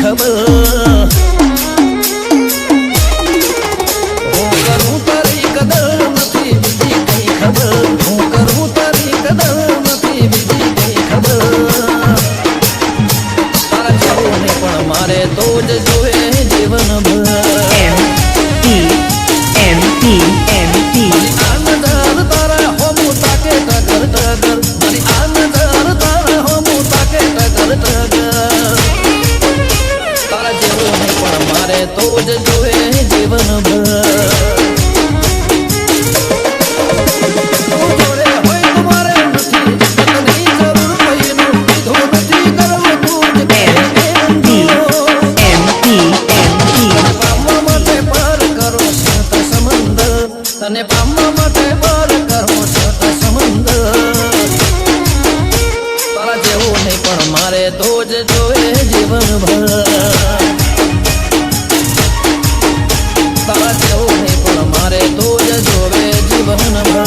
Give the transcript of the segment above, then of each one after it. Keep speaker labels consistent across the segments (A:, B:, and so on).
A: ખબર હું કરું તારી કદર નથી બીજી કઈ ખબર હું કરું તારી કદર નથી બીજી કઈ ખબર તારા જેવું ને પણ મારે તો જ જોવે જીવનભર તો જ જોવે જીવનભર તને પામવા માટે પર કરો સત સમંદર તારા જેવું નહીં પણ મારે તો જ જોવે જીવનભર તારા જેવું નહીં પણ મારે તો જ જોવે જીવનભર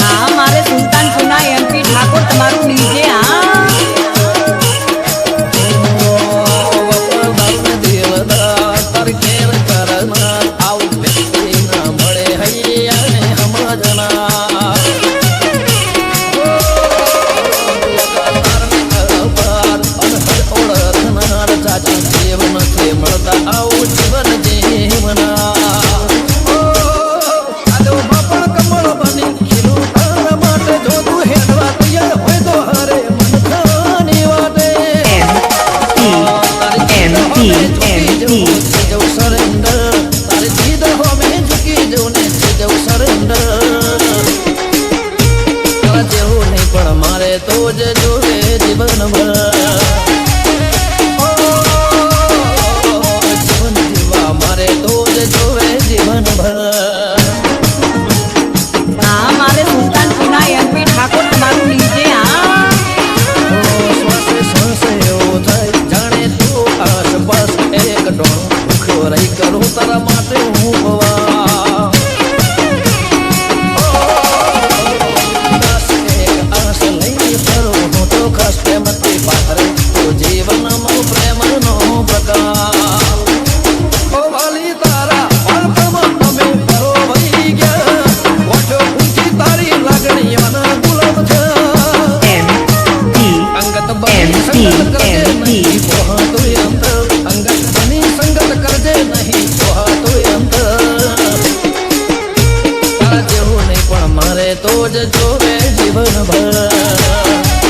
B: હા મારે સુલતાન સુના એમપી ઠાકોર તમારું ડીજે તો જ જોવે જીવનભર જીવન જીવવા મારે તો જ જોવે જીવનભર હા મારે સુલતાન સુના એમપી ઠાકોર તમારું ડીજે
A: શ્વાસે શ્વાસે એવો થાય જાણે તું આસપાસ એક ડોળ ભૂખ્યો રહી કરું તારા માટે હું ભવા જીવનમાં પ્રેમનો પ્રકાર ઓ વાલી તારા બાળપણમાં તમે પરોવાઈ ગયા ઓઠો ઊંચી તારી લાગણીઓના ગુલાબ છે અંગત બની સંગત કરજે નહીં પોહાતો અંતર અંગત બની સંગત કરજે નહીં પોહાતો અંતર તારા જેવું નહીં પણ મારે તો જ જોવે જીવનભર